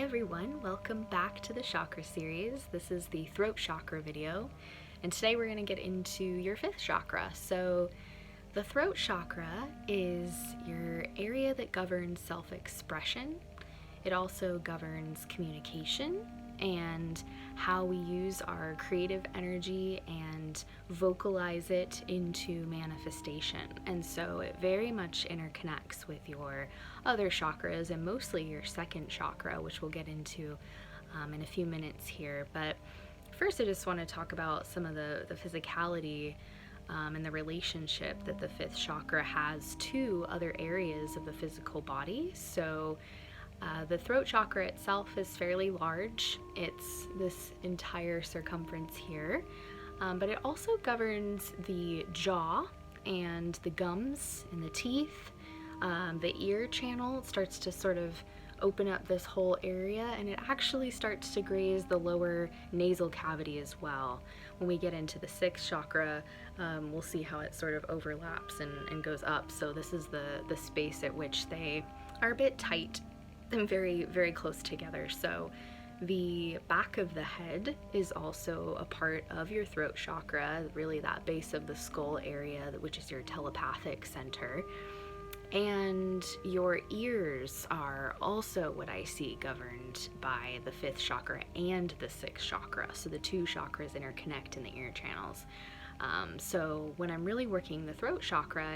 everyone, welcome back to the chakra series. This is the throat chakra video, and today we're going to get into your fifth chakra. So the throat chakra is your area that governs self-expression. It also governs communication and how we use our creative energy and vocalize it into manifestation. And so it very much interconnects with your other chakras, and mostly your second chakra, which we'll get into in a few minutes here. But first I just want to talk about some of the physicality and the relationship that the fifth chakra has to other areas of the physical body. So the throat chakra itself is fairly large. It's this entire circumference here, but it also governs the jaw and the gums and the teeth. The ear channel starts to sort of open up this whole area, and it actually starts to graze the lower nasal cavity as well. When we get into the sixth chakra, we'll see how it sort of overlaps and goes up. So this is the space at which they are a bit tight and very, very close together. So the back of the head is also a part of your throat chakra, really that base of the skull area, which is your telepathic center. And your ears are also what I see governed by the fifth chakra and the sixth chakra. So the two chakras interconnect in the ear channels. So when I'm really working the throat chakra,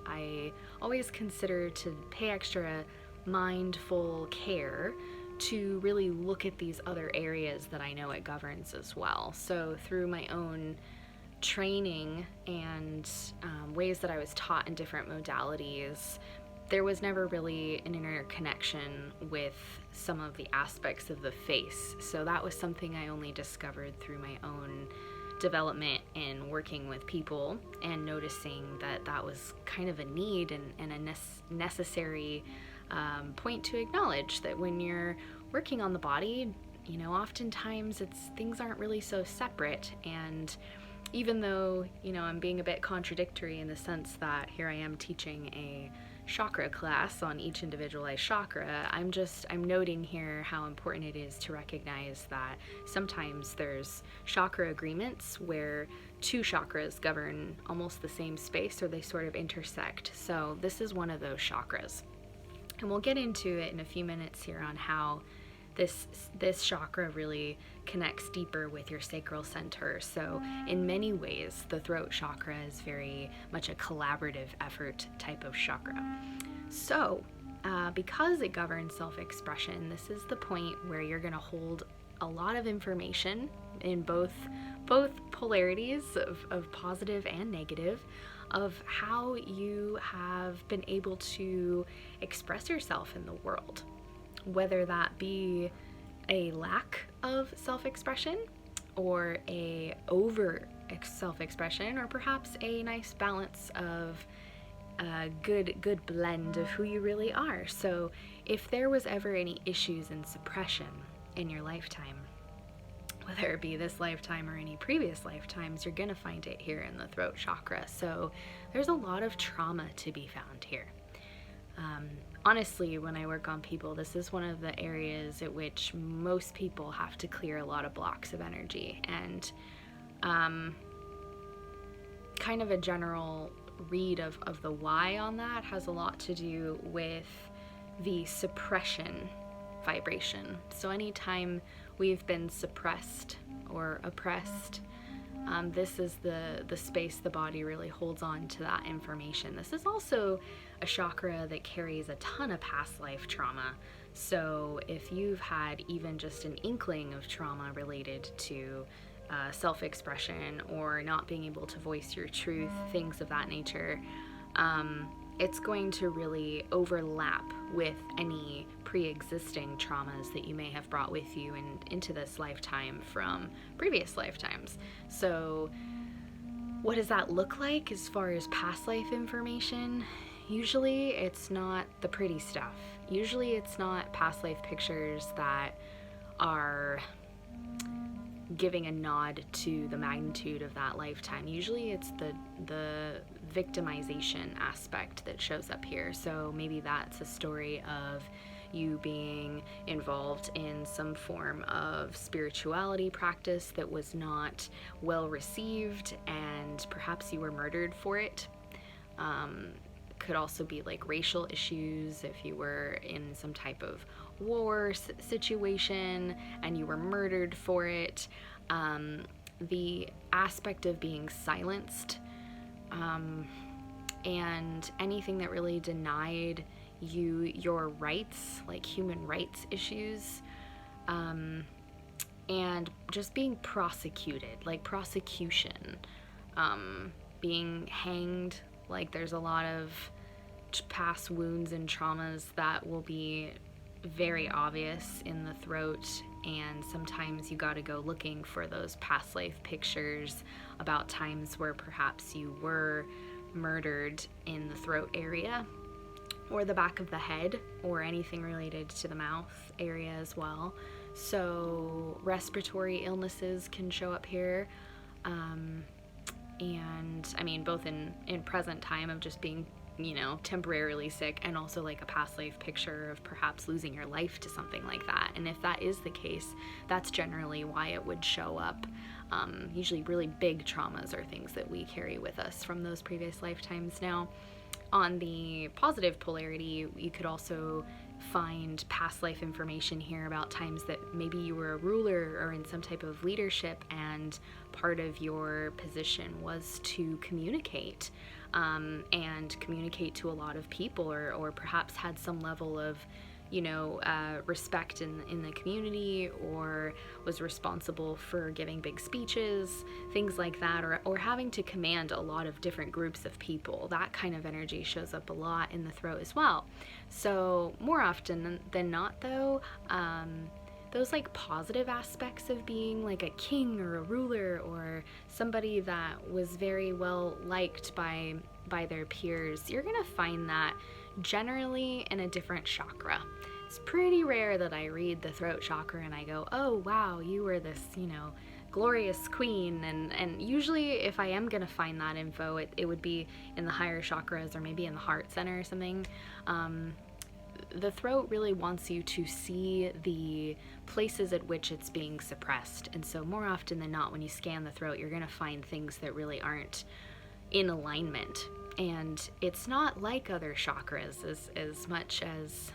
I always consider to pay extra mindful care to really look at these other areas that I know it governs as well. So through my own training and ways that I was taught in different modalities, there was never really an interconnection with some of the aspects of the face. So that was something I only discovered through my own development in working with people and noticing that that was kind of a need and a necessary point to acknowledge, that when you're working on the body, you know, oftentimes things aren't really so separate. And even though, you know, I'm being a bit contradictory in the sense that here I am teaching a chakra class on each individualized chakra, I'm noting here how important it is to recognize that sometimes there's chakra agreements where two chakras govern almost the same space, or they sort of intersect. So this is one of those chakras. And we'll get into it in a few minutes here on how this chakra really connects deeper with your sacral center. So in many ways, the throat chakra is very much a collaborative effort type of chakra. So because it governs self-expression, this is the point where you're going to hold a lot of information in both polarities of positive and negative, of how you have been able to express yourself in the world, whether that be a lack of self-expression or a over self-expression, or perhaps a nice balance of a good blend of who you really are. So if there was ever any issues in suppression in your lifetime, whether it be this lifetime or any previous lifetimes, you're gonna find it here in the throat chakra. So there's a lot of trauma to be found here. Honestly, when I work on people, this is one of the areas at which most people have to clear a lot of blocks of energy. And kind of a general read of the why on that has a lot to do with the suppression vibration. So anytime we've been suppressed or oppressed, this is the space the body really holds on to that information. This is also a chakra that carries a ton of past life trauma. So if you've had even just an inkling of trauma related to self-expression or not being able to voice your truth, things of that nature, it's going to really overlap with any pre-existing traumas that you may have brought with you into this lifetime from previous lifetimes. So what does that look like as far as past life information? Usually it's not the pretty stuff. Usually it's not past life pictures that are giving a nod to the magnitude of that lifetime. Usually it's the victimization aspect that shows up here. So maybe that's a story of you being involved in some form of spirituality practice that was not well received and perhaps you were murdered for it. Could also be like racial issues if you were in some type of war situation and you were murdered for it. The aspect of being silenced, and anything that really denied you your rights, like human rights issues, and just being prosecuted, like prosecution, being hanged. Like there's a lot of past wounds and traumas that will be very obvious in the throat, and sometimes you got to go looking for those past life pictures about times where perhaps you were murdered in the throat area or the back of the head or anything related to the mouth area as well. So respiratory illnesses can show up here, and I mean both in present time of just being, you know, temporarily sick, and also like a past life picture of perhaps losing your life to something like that. And if that is the case, that's generally why it would show up. Usually really big traumas are things that we carry with us from those previous lifetimes. Now, on the positive polarity, you could also find past life information here about times that maybe you were a ruler or in some type of leadership, and part of your position was to communicate, and communicate to a lot of people, or perhaps had some level of, you know, respect in the community, or was responsible for giving big speeches, things like that, or having to command a lot of different groups of people. That kind of energy shows up a lot in the throat as well. So more often than not though, those like positive aspects of being like a king or a ruler or somebody that was very well liked by their peers, you're gonna find that generally in a different chakra. It's pretty rare that I read the throat chakra and I go, oh wow, you were this, you know, glorious queen. And usually if I am gonna find that info, it would be in the higher chakras or maybe in the heart center or something. The throat really wants you to see the places at which it's being suppressed. And so more often than not, when you scan the throat, you're gonna find things that really aren't in alignment. And it's not like other chakras as much as,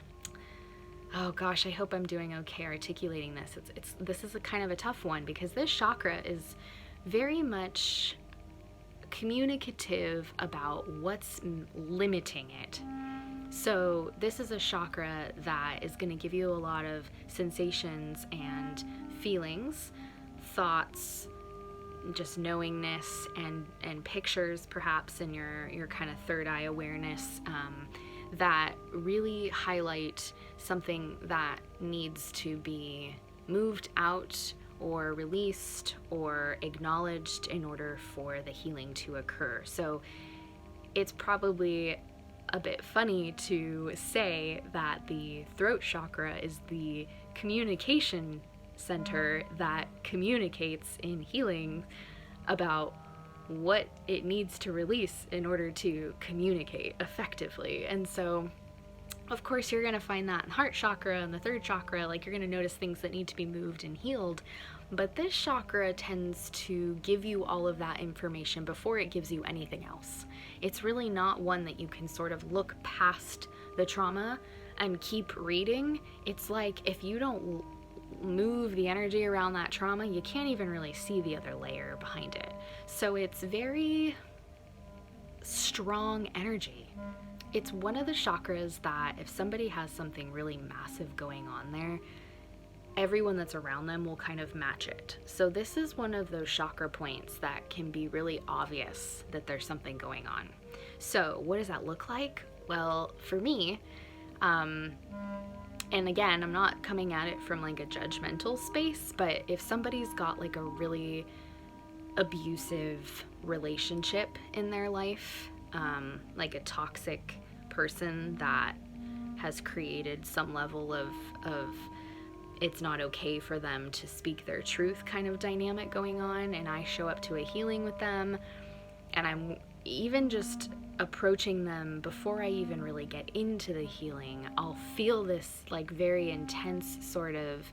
oh gosh, I hope I'm doing okay articulating this. This is a kind of a tough one, because this chakra is very much communicative about what's limiting it. So this is a chakra that is going to give you a lot of sensations and feelings, thoughts, just knowingness, and pictures perhaps in your kind of third eye awareness, that really highlight something that needs to be moved out or released or acknowledged in order for the healing to occur. So it's probably a bit funny to say that the throat chakra is the communication center that communicates in healing about what it needs to release in order to communicate effectively. And so of course you're going to find that in the heart chakra and the third chakra, like you're going to notice things that need to be moved and healed. But this chakra tends to give you all of that information before it gives you anything else. It's really not one that you can sort of look past the trauma and keep reading. It's like if you don't move the energy around that trauma, you can't even really see the other layer behind it. So it's very strong energy. It's one of the chakras that if somebody has something really massive going on there, everyone that's around them will kind of match it. So this is one of those chakra points that can be really obvious that there's something going on. So what does that look like? Well, for me, and again, I'm not coming at it from like a judgmental space, but if somebody's got like a really abusive relationship in their life, like a toxic person that has created some level of it's not okay for them to speak their truth kind of dynamic going on, and I show up to a healing with them and I'm even just approaching them before I even really get into the healing, I'll feel this like very intense sort of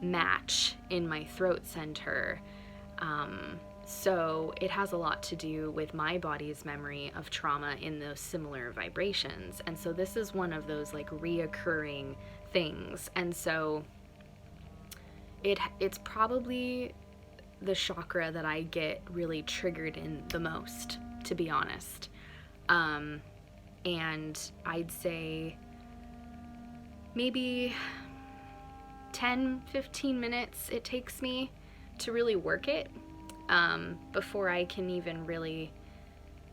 match in my throat center. So it has a lot to do with my body's memory of trauma in those similar vibrations. And so this is one of those like reoccurring things. And so it's probably the chakra that I get really triggered in the most, to be honest. And I'd say maybe 10-15 minutes it takes me to really work it, before I can even really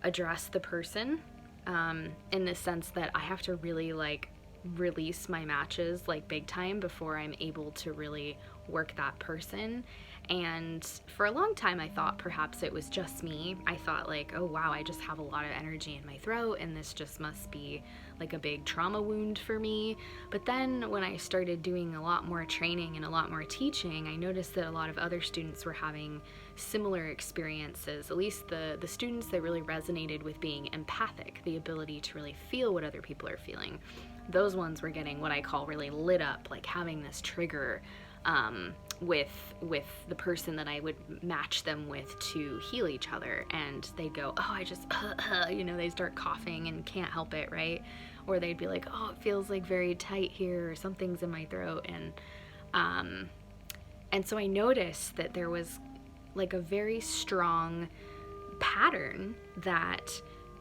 address the person, in the sense that I have to really like release my matches like big time before I'm able to really work that person. And for a long time I thought perhaps it was just me. I thought like, oh wow, I just have a lot of energy in my throat and this just must be like a big trauma wound for me. But then when I started doing a lot more training and a lot more teaching, I noticed that a lot of other students were having similar experiences, at least the students that really resonated with being empathic, the ability to really feel what other people are feeling. Those ones were getting what I call really lit up, like having this trigger with the person that I would match them with to heal each other, and they'd go, oh, I just you know, they start coughing and can't help it, right? Or they'd be like, oh, it feels like very tight here, or something's in my throat. And so I noticed that there was like a very strong pattern that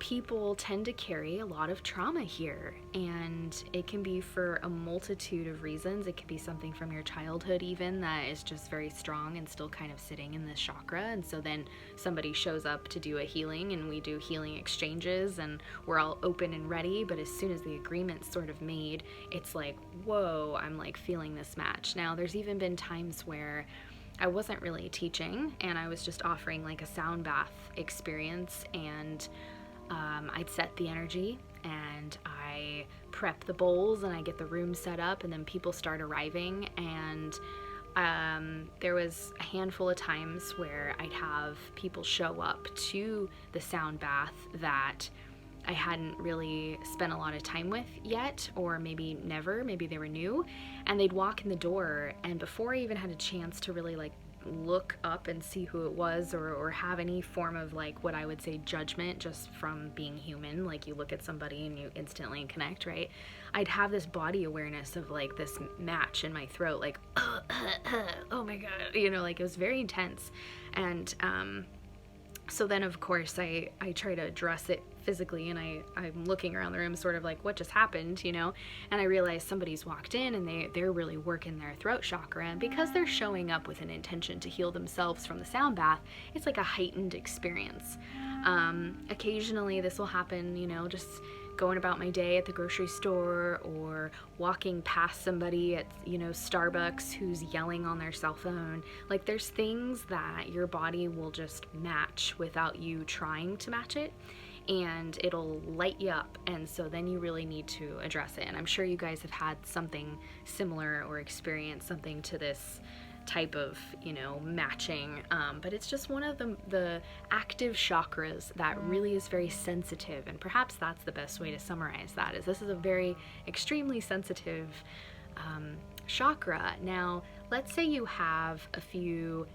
people tend to carry a lot of trauma here, and it can be for a multitude of reasons. It could be something from your childhood even that is just very strong and still kind of sitting in this chakra, and so then somebody shows up to do a healing and we do healing exchanges and we're all open and ready, but as soon as the agreement's sort of made, it's like, whoa, I'm like feeling this match. Now there's even been times where I wasn't really teaching and I was just offering like a sound bath experience, and I'd set the energy and I prep the bowls and I get the room set up, and then people start arriving, and there was a handful of times where I'd have people show up to the sound bath that I hadn't really spent a lot of time with yet, or maybe never, maybe they were new, and they'd walk in the door, and before I even had a chance to really like look up and see who it was, or have any form of like what I would say judgment just from being human, like you look at somebody and you instantly connect, right? I'd have this body awareness of like this match in my throat, like oh my god, you know, like it was very intense. And so then of course I try to address it physically, and I'm looking around the room sort of like, what just happened, you know? And I realize somebody's walked in and they're really working their throat chakra, and because they're showing up with an intention to heal themselves from the sound bath, it's like a heightened experience. Occasionally this will happen, you know, just going about my day at the grocery store or walking past somebody at, you know, Starbucks who's yelling on their cell phone. Like there's things that your body will just match without you trying to match it, and it'll light you up, and so then you really need to address it. And I'm sure you guys have had something similar or experienced something to this type of, you know, matching, but it's just one of the active chakras that really is very sensitive, and perhaps that's the best way to summarize that, is this is a very extremely sensitive chakra. Now let's say you have a few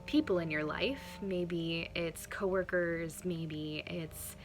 people in your life, maybe it's coworkers, maybe it's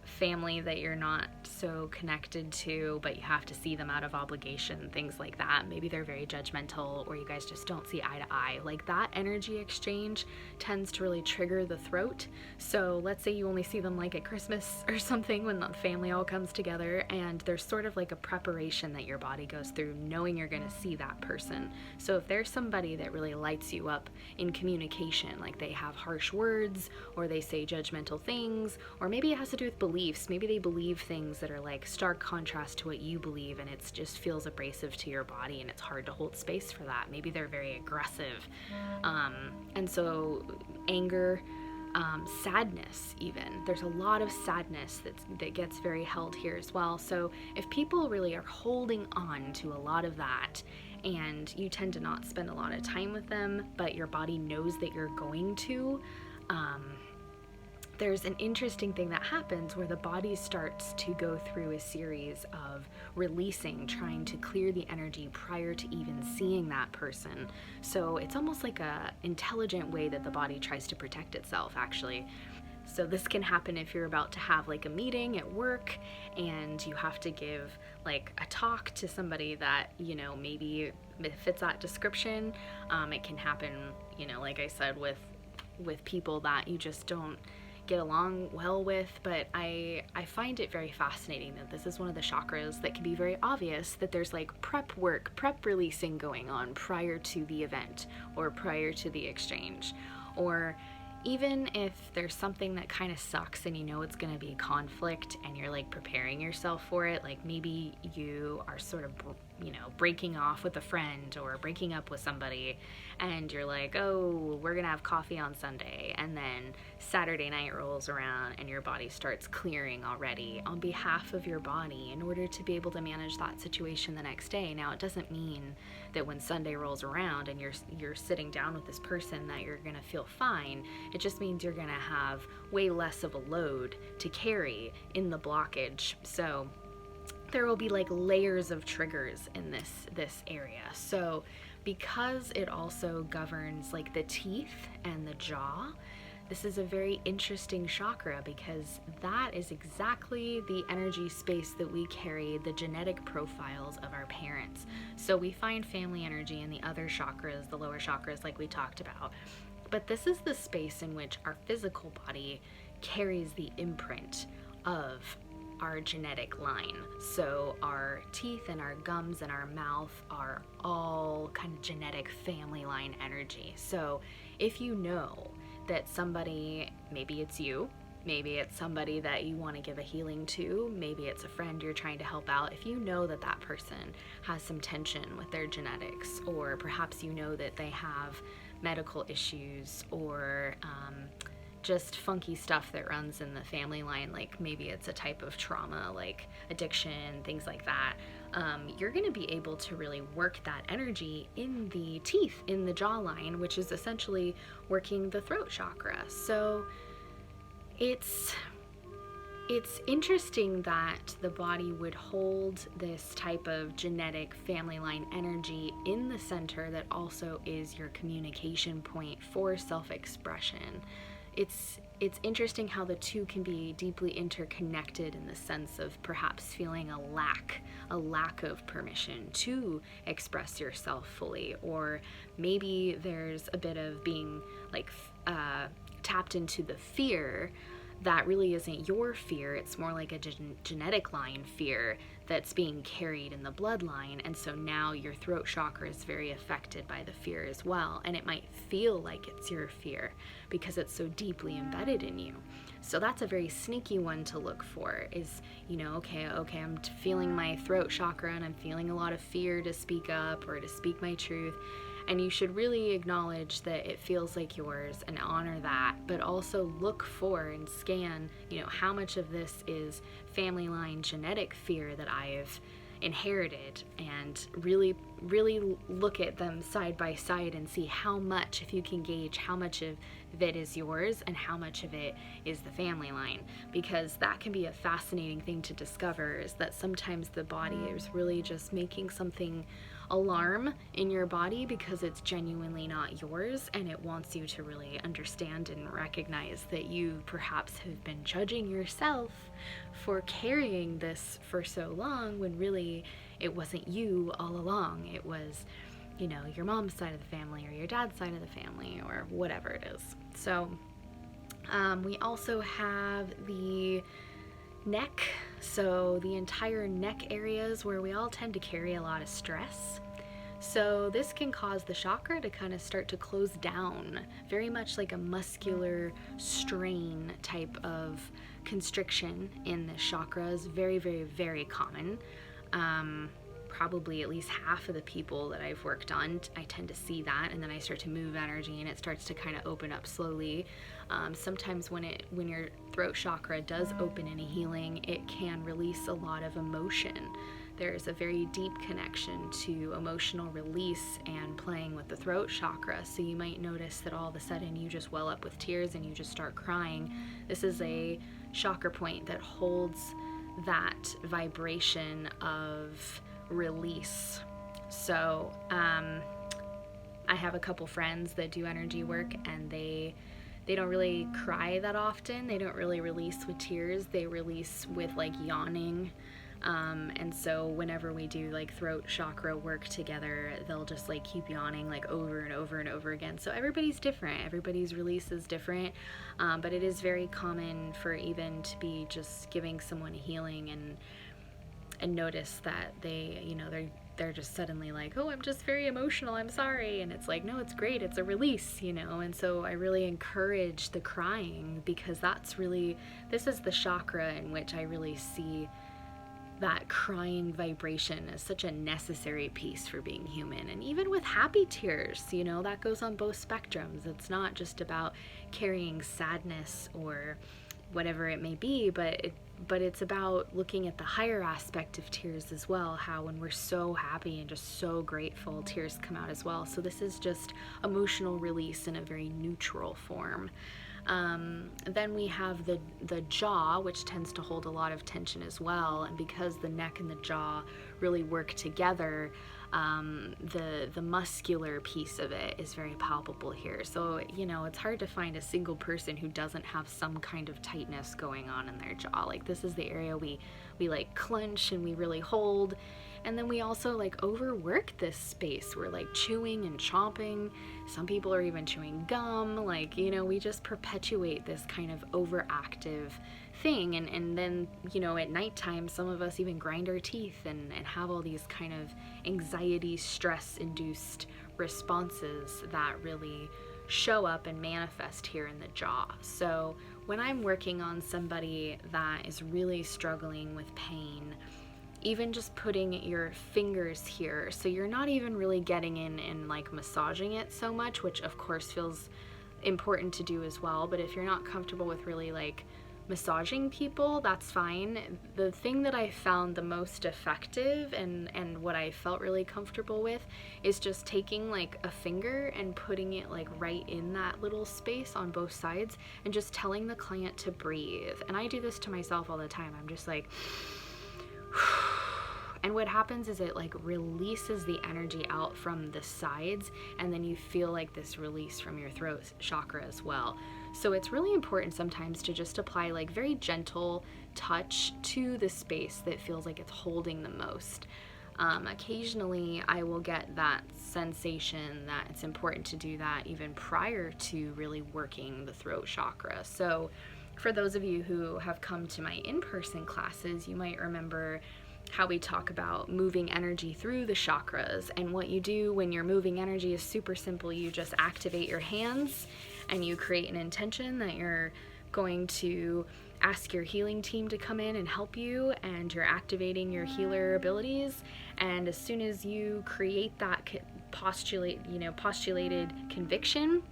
family that you're not so connected to, but you have to see them out of obligation, things like that. Maybe they're very judgmental, or you guys just don't see eye to eye. Like that energy exchange tends to really trigger the throat. So let's say you only see them like at Christmas or something, when the family all comes together, and there's sort of like a preparation that your body goes through knowing you're going to see that person. So if there's somebody that really lights you up in communication, like they have harsh words, or they say judgmental things, or maybe it has to do with beliefs. Maybe they believe things that are like stark contrast to what you believe, and it just feels abrasive to your body, and it's hard to hold space for that. Maybe they're very aggressive, and so anger, sadness even. There's a lot of sadness that gets very held here as well. So if people really are holding on to a lot of that, and you tend to not spend a lot of time with them, but your body knows that you're going to, there's an interesting thing that happens where the body starts to go through a series of releasing, trying to clear the energy prior to even seeing that person. So it's almost like a intelligent way that the body tries to protect itself, actually. So this can happen if you're about to have like a meeting at work and you have to give like a talk to somebody that, you know, maybe fits that description. It can happen, you know, like I said, with people that you just don't get along well with, but I find it very fascinating that this is one of the chakras that can be very obvious that there's like prep work, prep releasing going on prior to the event or prior to the exchange. Or even if there's something that kind of sucks and you know it's going to be conflict and you're like preparing yourself for it, like maybe you are sort of, you know, breaking off with a friend or breaking up with somebody and you're like, oh, we're going to have coffee on Sunday, and then Saturday night rolls around and your body starts clearing already on behalf of your body in order to be able to manage that situation the next day. Now, it doesn't mean that when Sunday rolls around and you're sitting down with this person that you're going to feel fine. It just means you're going to have way less of a load to carry in the blockage. So there will be like layers of triggers in this area. So because it also governs like the teeth and the jaw, this is a very interesting chakra because that is exactly the energy space that we carry the genetic profiles of our parents. So we find family energy in the other chakras, the lower chakras, like we talked about. But this is the space in which our physical body carries the imprint of our genetic line. So our teeth and our gums and our mouth are all kind of genetic family line energy. So if you know that somebody, maybe it's you, maybe it's somebody that you want to give a healing to, maybe it's a friend you're trying to help out, if you know that that person has some tension with their genetics, or perhaps you know that they have medical issues or just funky stuff that runs in the family line, like maybe it's a type of trauma like addiction, things like that, you're going to be able to really work that energy in the teeth, in the jawline, which is essentially working the throat chakra. So it's interesting that the body would hold this type of genetic family line energy in the center that also is your communication point for self-expression. It's interesting how the two can be deeply interconnected in the sense of perhaps feeling a lack of permission to express yourself fully, or maybe there's a bit of being like tapped into the fear that really isn't your fear. It's more like a genetic line fear that's being carried in the bloodline, and so now your throat chakra is very affected by the fear as well, and it might feel like it's your fear because it's so deeply embedded in you. So that's a very sneaky one to look for, is, you know, okay, I'm feeling my throat chakra and I'm feeling a lot of fear to speak up or to speak my truth. And you should really acknowledge that it feels like yours and honor that, but also look for and scan, you know, how much of this is family line genetic fear that I've inherited, and really look at them side by side and see how much, if you can gauge how much of it is yours and how much of it is the family line, because that can be a fascinating thing to discover, is that sometimes the body is really just making something alarm in your body because it's genuinely not yours, and it wants you to really understand and recognize that you perhaps have been judging yourself for carrying this for so long when really it wasn't you all along. It was, you know, your mom's side of the family or your dad's side of the family or whatever it is. So we also have the neck. So the entire neck areas where we all tend to carry a lot of stress. So this can cause the chakra to kind of start to close down, very much like a muscular strain type of constriction in the chakra is very, very, very common. Probably at least half of the people that I've worked on, I tend to see that, and then I start to move energy and it starts to kind of open up slowly. Sometimes when your throat chakra does open in a healing, it can release a lot of emotion there's a very deep connection to emotional release and playing with the throat chakra. So you might notice that all of a sudden you just well up with tears and you just start crying. This is a chakra point that holds that vibration of release. So I have a couple friends that do energy work, and they don't really cry that often. They don't really release with tears. They release with like yawning. And so whenever we do like throat chakra work together, they'll just like keep yawning like over and over and over again. So everybody's different. Everybody's release is different. But it is very common for even to be just giving someone healing and notice that they, you know, they're just suddenly like, oh, I'm just very emotional, I'm sorry. And it's like, no, it's great, it's a release, you know. And so I really encourage the crying, because this is the chakra in which I really see that crying vibration is such a necessary piece for being human. And even with happy tears, you know, that goes on both spectrums. It's not just about carrying sadness or whatever it may be, but it's about looking at the higher aspect of tears as well, how when we're so happy and just so grateful, tears come out as well. So this is just emotional release in a very neutral form. Then we have the jaw, which tends to hold a lot of tension as well, and because the neck and the jaw really work together, the muscular piece of it is very palpable here. So, you know, it's hard to find a single person who doesn't have some kind of tightness going on in their jaw. Like, this is the area we like clench and we really hold. And then we also like overwork this space. We're like chewing and chomping. Some people are even chewing gum. Like, you know, we just perpetuate this kind of overactive thing. And then, you know, at nighttime, some of us even grind our teeth and have all these kind of anxiety, stress-induced responses that really show up and manifest here in the jaw. So when I'm working on somebody that is really struggling with pain, even just putting your fingers here, so you're not even really getting in and like massaging it so much, which of course feels important to do as well, but if you're not comfortable with really like massaging people, that's fine. The thing that I found the most effective and what I felt really comfortable with is just taking like a finger and putting it like right in that little space on both sides and just telling the client to breathe. And I do this to myself all the time. I'm just like and what happens is it like releases the energy out from the sides, and then you feel like this release from your throat chakra as well. So it's really important sometimes to just apply like very gentle touch to the space that feels like it's holding the most. Occasionally I will get that sensation that it's important to do that even prior to really working the throat chakra. So for those of you who have come to my in-person classes, you might remember how we talk about moving energy through the chakras. And what you do when you're moving energy is super simple. You just activate your hands and you create an intention that you're going to ask your healing team to come in and help you, and you're activating your healer abilities. And as soon as you create that postulated conviction,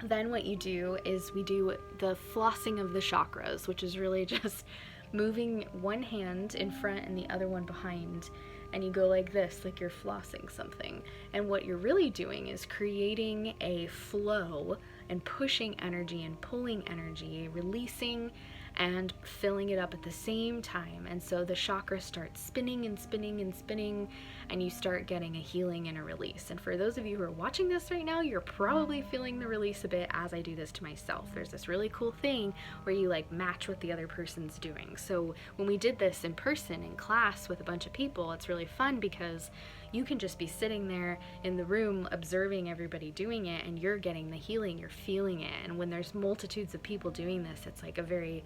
then what you do is we do the flossing of the chakras, which is really just moving one hand in front and the other one behind, and you go like this, like you're flossing something. And what you're really doing is creating a flow and pushing energy and pulling energy, releasing and filling it up at the same time. And so the chakra starts spinning and spinning and spinning, and you start getting a healing and a release. And for those of you who are watching this right now, you're probably feeling the release a bit as I do this to myself. There's this really cool thing where you like match what the other person's doing. So when we did this in person in class with a bunch of people, it's really fun because you can just be sitting there in the room observing everybody doing it, and you're getting the healing, you're feeling it. And when there's multitudes of people doing this, it's like a very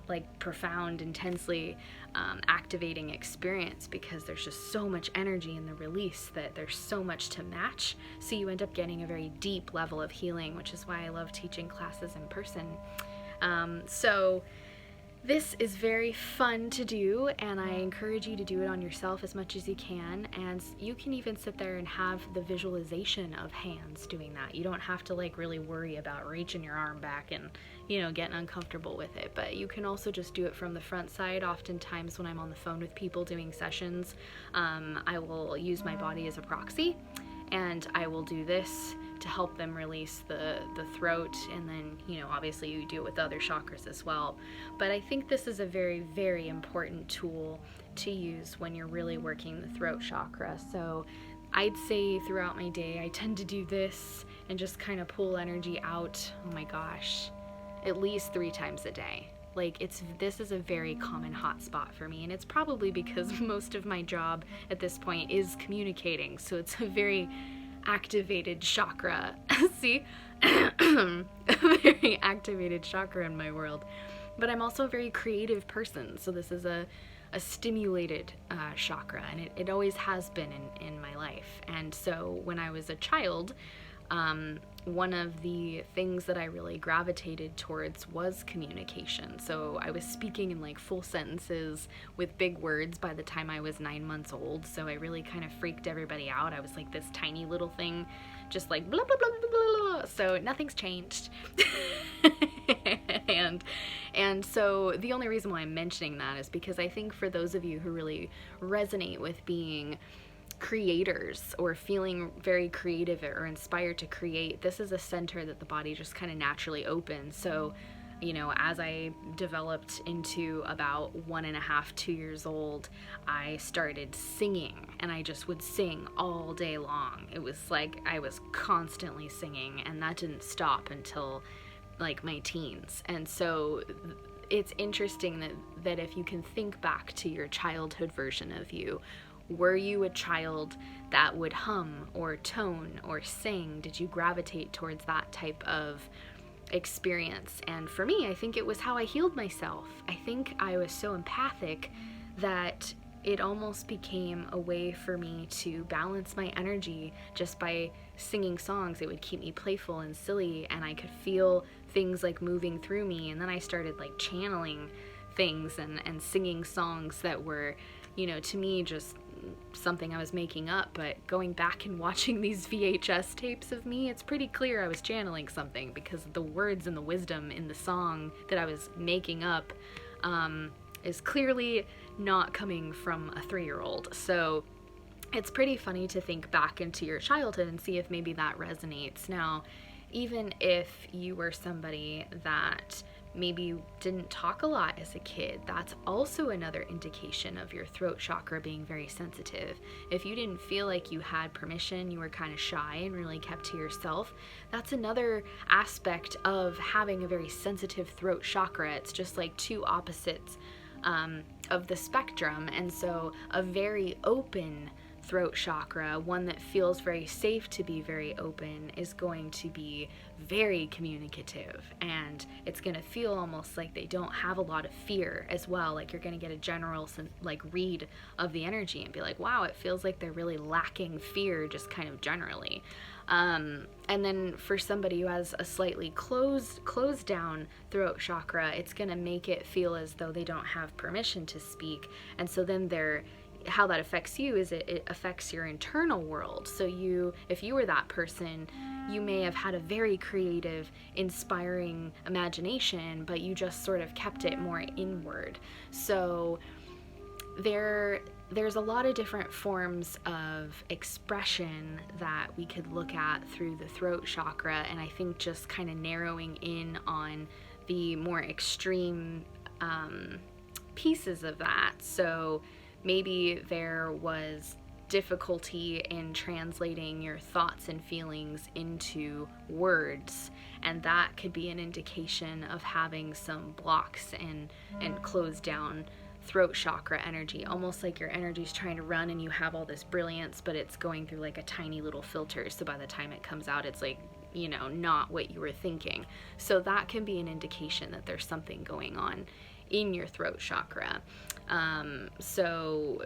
like profound, intensely activating experience, because there's just so much energy in the release that there's so much to match. So you end up getting a very deep level of healing, which is why I love teaching classes in person. So this is very fun to do, and I encourage you to do it on yourself as much as you can. And you can even sit there and have the visualization of hands doing that. You don't have to like really worry about reaching your arm back and, you know, getting uncomfortable with it. But you can also just do it from the front side. Oftentimes when I'm on the phone with people doing sessions, I will use my body as a proxy, and I will do this to help them release the throat, and then, you know, obviously you do it with other chakras as well. But I think this is a very, very important tool to use when you're really working the throat chakra. So I'd say throughout my day I tend to do this and just kind of pull energy out, oh my gosh, at least 3 times a day. Like, this is a very common hot spot for me, and it's probably because most of my job at this point is communicating, so it's a very activated chakra. See? A very activated chakra in my world. But I'm also a very creative person, so this is a stimulated chakra, and it always has been in my life. And so when I was a child, one of the things that I really gravitated towards was communication. So I was speaking in like full sentences with big words by the time I was 9 months old. So I really kind of freaked everybody out. I was like this tiny little thing, just like blah, blah, blah, blah, blah, blah. So nothing's changed. And so the only reason why I'm mentioning that is because I think for those of you who really resonate with being creators or feeling very creative or inspired to create, this is a center that the body just kind of naturally opens. So, you know, as I developed into about 1.5, 2 years old, I started singing, and I just would sing all day long. It was like I was constantly singing, and that didn't stop until like my teens. And so it's interesting that if you can think back to your childhood version of you, were you a child that would hum or tone or sing? Did you gravitate towards that type of experience? And for me, I think it was how I healed myself. I think I was so empathic that it almost became a way for me to balance my energy just by singing songs. It would keep me playful and silly, and I could feel things like moving through me. And then I started like channeling things and singing songs that were, you know, to me just something I was making up. But going back and watching these VHS tapes of me, it's pretty clear I was channeling something, because the words and the wisdom in the song that I was making up is clearly not coming from a 3-year-old. So it's pretty funny to think back into your childhood and see if maybe that resonates. Now, even if you were somebody that maybe didn't talk a lot as a kid, that's also another indication of your throat chakra being very sensitive. If you didn't feel like you had permission, you were kind of shy and really kept to yourself, that's another aspect of having a very sensitive throat chakra. It's just like two opposites of the spectrum. And so a very open throat chakra, one that feels very safe to be very open, is going to be very communicative, and it's going to feel almost like they don't have a lot of fear as well. Like you're going to get a general like read of the energy and be like, wow, it feels like they're really lacking fear just kind of generally. And then for somebody who has a slightly closed down throat chakra, it's going to make it feel as though they don't have permission to speak. And so then how that affects you is it affects your internal world. So if you were that person, you may have had a very creative, inspiring imagination, but you just sort of kept it more inward. So there's a lot of different forms of expression that we could look at through the throat chakra, and I think just kind of narrowing in on the more extreme pieces of that. So maybe there was difficulty in translating your thoughts and feelings into words, and that could be an indication of having some blocks and closed down throat chakra energy, almost like your energy is trying to run and you have all this brilliance, but it's going through like a tiny little filter, so by the time it comes out, it's like, you know, not what you were thinking. So that can be an indication that there's something going on in your throat chakra. So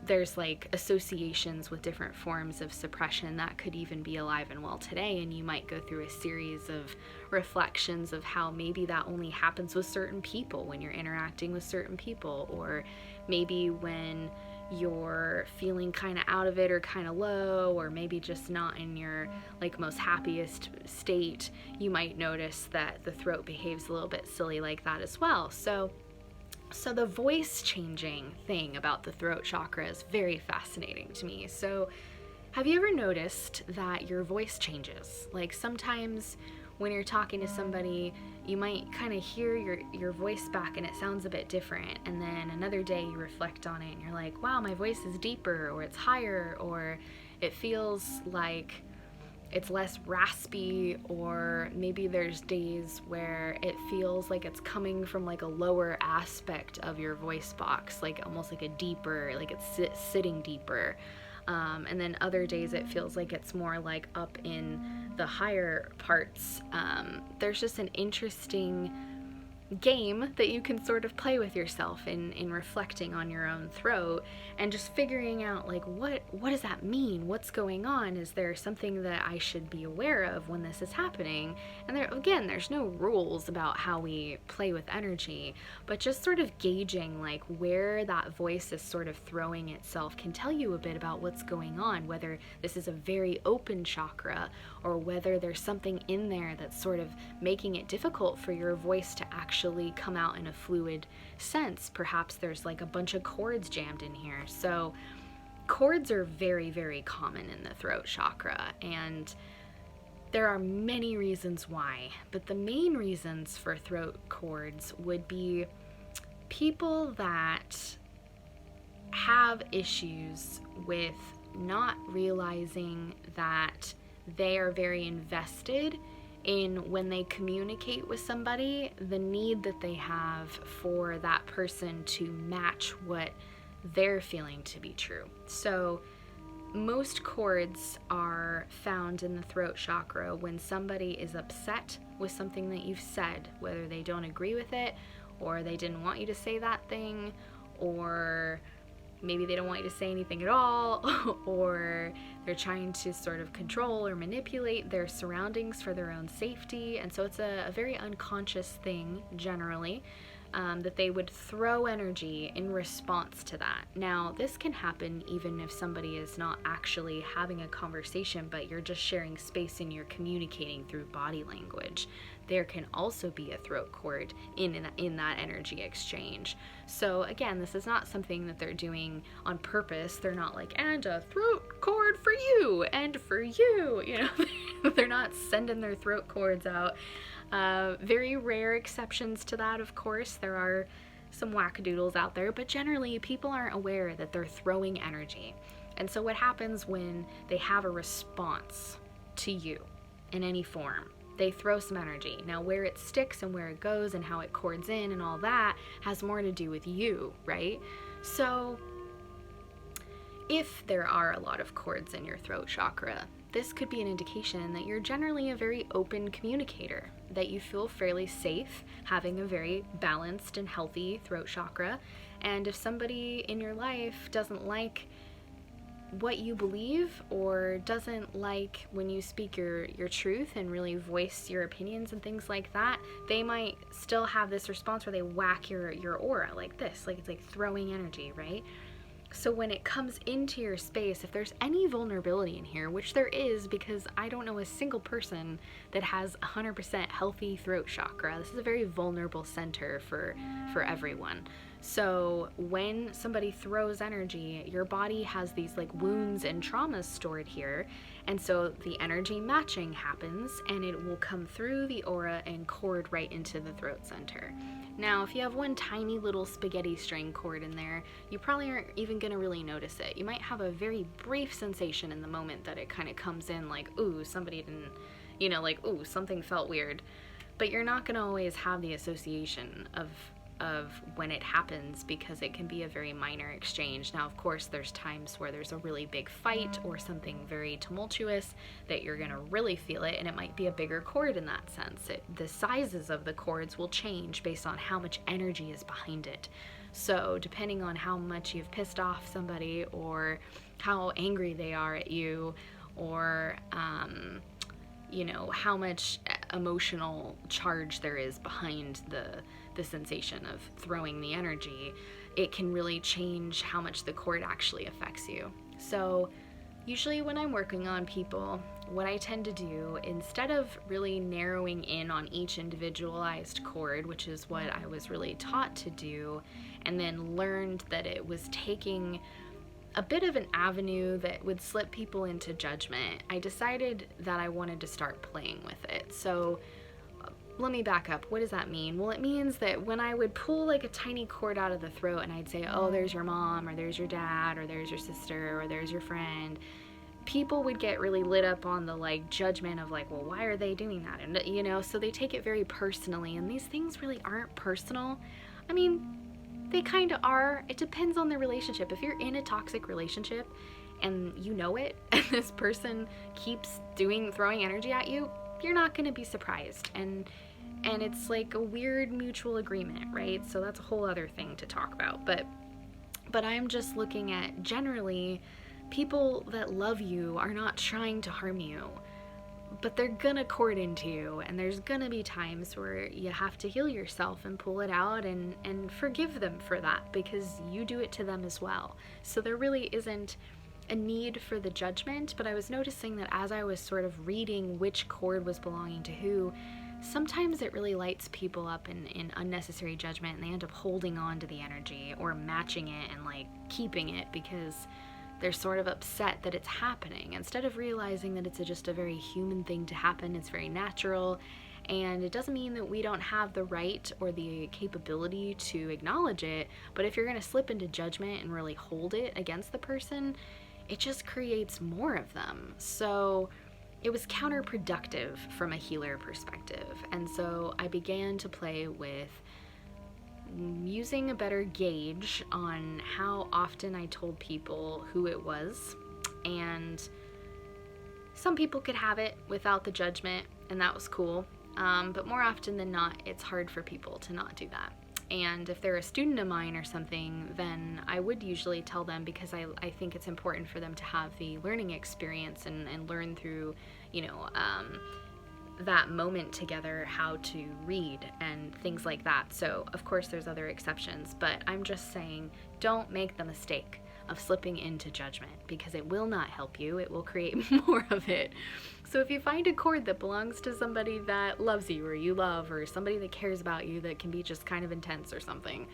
there's like associations with different forms of suppression that could even be alive and well today, and you might go through a series of reflections of how maybe that only happens with certain people when you're interacting with certain people, or maybe when you're feeling kind of out of it or kind of low, or maybe just not in your like most happiest state, you might notice that the throat behaves a little bit silly like that as well. So the voice changing thing about the throat chakra is very fascinating to me. So have you ever noticed that your voice changes? Like sometimes when you're talking to somebody, you might kind of hear your voice back and it sounds a bit different, and then another day you reflect on it and you're like, wow, my voice is deeper, or it's higher, or it feels like it's less raspy, or maybe there's days where it feels like it's coming from like a lower aspect of your voice box, like almost like a deeper, like it's sitting deeper. And then other days it feels like it's more like up in the higher parts. There's just an interesting game that you can sort of play with yourself in reflecting on your own throat and just figuring out like what does that mean? What's going on? Is there something that I should be aware of when this is happening? And there's no rules about how we play with energy, but just sort of gauging like where that voice is sort of throwing itself can tell you a bit about what's going on, whether this is a very open chakra or whether there's something in there that's sort of making it difficult for your voice to actually come out in a fluid sense. Perhaps there's like a bunch of cords jammed in here. So cords are very, very common in the throat chakra, and there are many reasons why, but the main reasons for throat cords would be people that have issues with not realizing that they are very invested in when they communicate with somebody, the need that they have for that person to match what they're feeling to be true. So most cords are found in the throat chakra when somebody is upset with something that you've said, whether they don't agree with it, or they didn't want you to say that thing, or maybe they don't want you to say anything at all, or they're trying to sort of control or manipulate their surroundings for their own safety. And so it's a very unconscious thing generally, that they would throw energy in response to that. Now, this can happen even if somebody is not actually having a conversation, but you're just sharing space and you're communicating through body language. There can also be a throat cord in that energy exchange. So again, this is not something that they're doing on purpose. They're not like, and a throat cord for you and for you, you know. They're not sending their throat cords out. Very rare exceptions to that, of course. There are some wackadoodles out there, but generally people aren't aware that they're throwing energy. And so what happens when they have a response to you in any form? They throw some energy. Now, where it sticks and where it goes and how it cords in and all that has more to do with you, right? So if there are a lot of cords in your throat chakra, this could be an indication that you're generally a very open communicator, that you feel fairly safe having a very balanced and healthy throat chakra. And if somebody in your life doesn't like what you believe or doesn't like when you speak your truth and really voice your opinions and things like that, they might still have this response where they whack your aura like this, like it's like throwing energy, right? So when it comes into your space, if there's any vulnerability in here, which there is, because I don't know a single person that has 100% healthy throat chakra. This is a very vulnerable center for everyone. So when somebody throws energy, your body has these like wounds and traumas stored here, and so the energy matching happens and it will come through the aura and cord right into the throat center. Now, if you have one tiny little spaghetti string cord in there, you probably aren't even gonna really notice it. You might have a very brief sensation in the moment that it kind of comes in like, ooh, somebody didn't, you know, like, ooh, something felt weird. But you're not gonna always have the association of when it happens, because it can be a very minor exchange. Now, of course, there's times where there's a really big fight or something very tumultuous that you're gonna really feel it, and it might be a bigger cord in that sense. The sizes of the cords will change based on how much energy is behind it. So depending on how much you've pissed off somebody or how angry they are at you, or you know, how much emotional charge there is behind the sensation of throwing the energy, it can really change how much the cord actually affects you. So usually when I'm working on people, what I tend to do, instead of really narrowing in on each individualized cord, which is what I was really taught to do, and then learned that it was taking a bit of an avenue that would slip people into judgment, I decided that I wanted to start playing with it. So let me back up. What does that mean? Well, it means that when I would pull like a tiny cord out of the throat and I'd say, oh, there's your mom, or there's your dad, or there's your sister, or there's your friend, people would get really lit up on the like judgment of like, well, why are they doing that? And you know, so they take it very personally, and these things really aren't personal. I mean, they kind of are. It depends on the relationship. If you're in a toxic relationship and you know it, and this person keeps throwing energy at you, you're not going to be surprised. And it's like a weird mutual agreement, right? So that's a whole other thing to talk about. But I'm just looking at, generally, people that love you are not trying to harm you, but they're gonna cord into you, and there's gonna be times where you have to heal yourself and pull it out and forgive them for that, because you do it to them as well. So there really isn't a need for the judgment, but I was noticing that as I was sort of reading which cord was belonging to who, sometimes it really lights people up in unnecessary judgment, and they end up holding on to the energy or matching it and like keeping it because they're sort of upset that it's happening, instead of realizing that it's just a very human thing to happen. It's very natural, and it doesn't mean that we don't have the right or the capability to acknowledge it, but if you're going to slip into judgment and really hold it against the person, it just creates more of them. So it was counterproductive from a healer perspective, and so I began to play with using a better gauge on how often I told people who it was. And some people could have it without the judgment, and that was cool, but more often than not, it's hard for people to not do that. And if they're a student of mine or something, then I would usually tell them, because I think it's important for them to have the learning experience and learn through, you know, that moment together, how to read and things like that. So of course there's other exceptions, but I'm just saying, don't make the mistake of slipping into judgment, because it will not help you. It will create more of it. So if you find a cord that belongs to somebody that loves you, or you love, or somebody that cares about you that can be just kind of intense or something,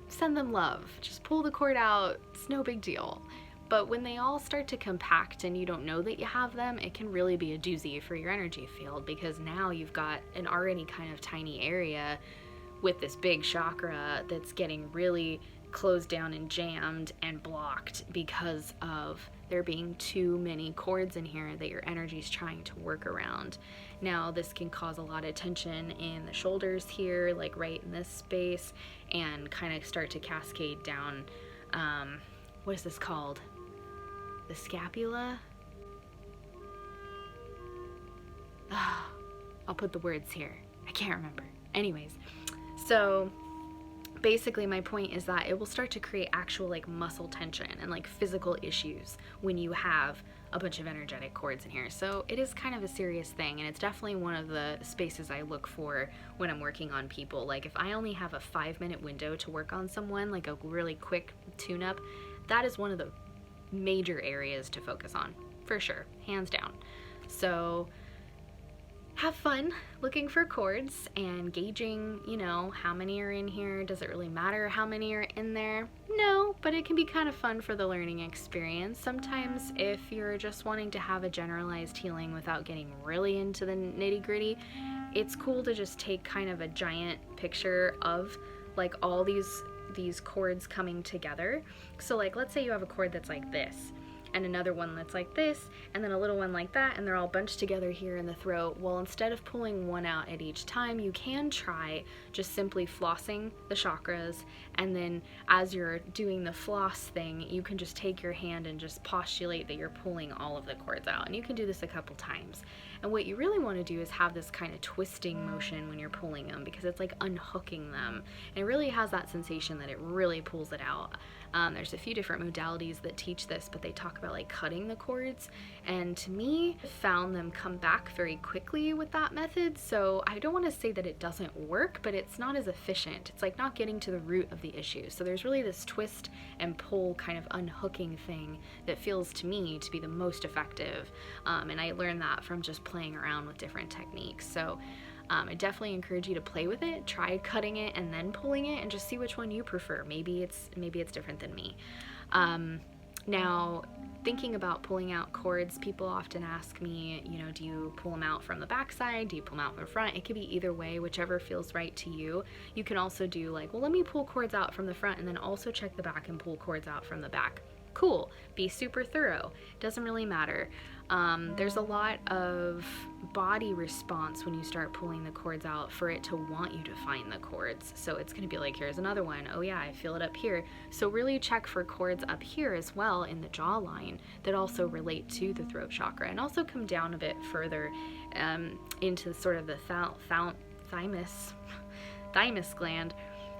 send them love. Just pull the cord out. It's no big deal. But when they all start to compact and you don't know that you have them, it can really be a doozy for your energy field, because now you've got an already kind of tiny area with this big chakra that's getting really closed down and jammed and blocked because of there being too many cords in here that your energy's trying to work around. Now this can cause a lot of tension in the shoulders here, like right in this space, and kind of start to cascade down, what is this called? The scapula? I'll put the words here. I can't remember. Anyways, so basically my point is that it will start to create actual like muscle tension and like physical issues when you have a bunch of energetic cords in here. So it is kind of a serious thing, and it's definitely one of the spaces I look for when I'm working on people. Like if I only have a 5-minute window to work on someone, like a really quick tune-up, that is one of the major areas to focus on, for sure, hands down. So have fun looking for cords and gauging, you know, how many are in here. Does it really matter how many are in there? No, but it can be kind of fun for the learning experience. Sometimes if you're just wanting to have a generalized healing without getting really into the nitty-gritty, it's cool to just take kind of a giant picture of like all these cords coming together. So like, let's say you have a cord that's like this, and another one that's like this, and then a little one like that, and they're all bunched together here in the throat. Well, instead of pulling one out at each time, you can try just simply flossing the chakras, and then as you're doing the floss thing, you can just take your hand and just postulate that you're pulling all of the cords out. And you can do this a couple times. And what you really want to do is have this kind of twisting motion when you're pulling them, because it's like unhooking them. And it really has that sensation that it really pulls it out. There's a few different modalities that teach this, but they talk about about like cutting the cords, and to me, I found them come back very quickly with that method. So I don't want to say that it doesn't work, but it's not as efficient. It's like not getting to the root of the issue. So there's really this twist and pull kind of unhooking thing that feels to me to be the most effective, and I learned that from just playing around with different techniques. So I definitely encourage you to play with it, try cutting it and then pulling it, and just see which one you prefer. Maybe it's different than me. Now, thinking about pulling out cords, people often ask me, you know, do you pull them out from the back side? Do you pull them out from the front? It could be either way, whichever feels right to you. You can also do like, well, let me pull cords out from the front and then also check the back and pull cords out from the back. Cool. Be super thorough. Doesn't really matter. There's a lot of body response when you start pulling the cords out for it to want you to find the cords. So it's going to be like, here's another one. Oh yeah, I feel it up here. So really check for cords up here as well in the jawline that also relate to the throat chakra, and also come down a bit further into sort of the thymus gland,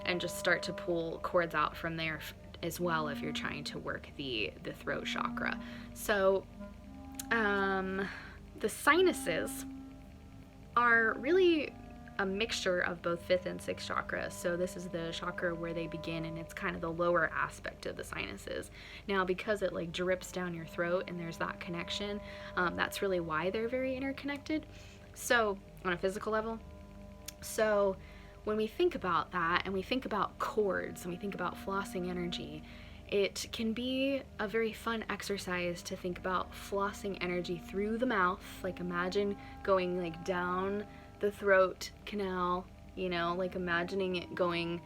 and just start to pull cords out from there as well if you're trying to work the throat chakra. So the sinuses are really a mixture of both 5th and 6th chakra. So this is the chakra where they begin, and it's kind of the lower aspect of the sinuses. Now, because it like drips down your throat and there's that connection, that's really why they're very interconnected. So on a physical level, so when we think about that and we think about cords and we think about flossing energy, it can be a very fun exercise to think about flossing energy through the mouth. Like imagine going like down the throat canal, you know, like imagining it going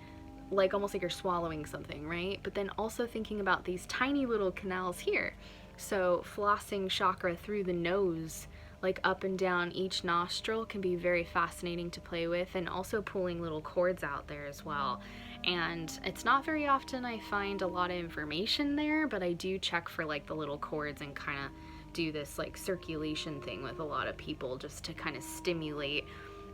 like almost like you're swallowing something, right? But then also thinking about these tiny little canals here. So flossing chakra through the nose, like up and down each nostril, can be very fascinating to play with, and also pulling little cords out there as well. And it's not very often I find a lot of information there, but I do check for like the little cords and kind of do this like circulation thing with a lot of people just to kind of stimulate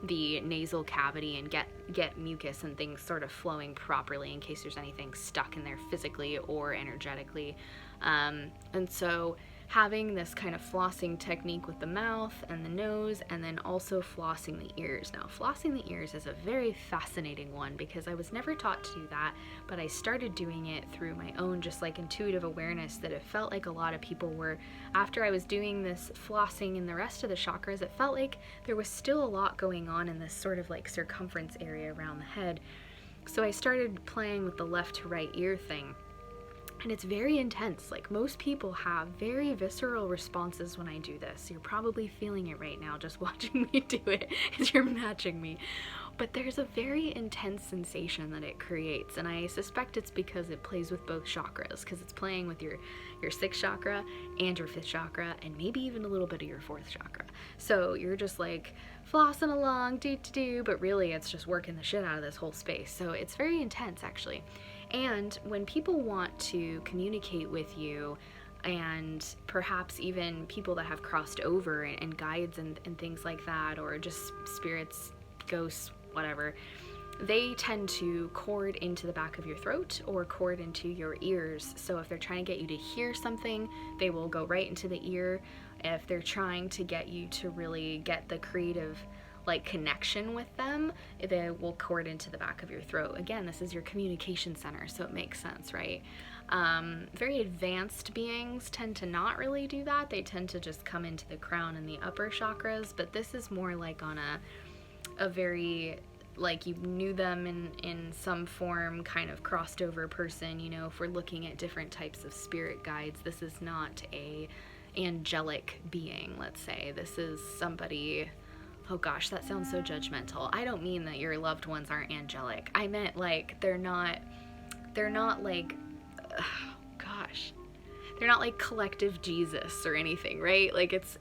the nasal cavity and get mucus and things sort of flowing properly in case there's anything stuck in there physically or energetically. And so having this kind of flossing technique with the mouth and the nose, and then also flossing the ears. Now, flossing the ears is a very fascinating one because I was never taught to do that, but I started doing it through my own just like intuitive awareness that it felt like a lot of people were, after I was doing this flossing in the rest of the chakras, it felt like there was still a lot going on in this sort of like circumference area around the head. So I started playing with the left to right ear thing. And it's very intense. Like most people have very visceral responses when I do this. You're probably feeling it right now just watching me do it as you're matching me. But there's a very intense sensation that it creates, and I suspect it's because it plays with both chakras, because it's playing with your 6th chakra and your 5th chakra, and maybe even a little bit of your 4th chakra. So you're just like flossing along, but really it's just working the shit out of this whole space. So it's very intense actually. And when people want to communicate with you, and perhaps even people that have crossed over and guides and things like that, or just spirits, ghosts, whatever, they tend to cord into the back of your throat or cord into your ears. So if they're trying to get you to hear something, they will go right into the ear. If they're trying to get you to really get the creative like connection with them, they will cord into the back of your throat. Again, this is your communication center, so it makes sense, right? Very advanced beings tend to not really do that. They tend to just come into the crown and the upper chakras, but this is more like on a very, like you knew them in some form, kind of crossed over person. You know, if we're looking at different types of spirit guides, this is not a angelic being, let's say. This is somebody, oh gosh, that sounds so judgmental. I don't mean that your loved ones aren't angelic. I meant like they're not like, gosh, they're not like collective Jesus or anything, right? Like it's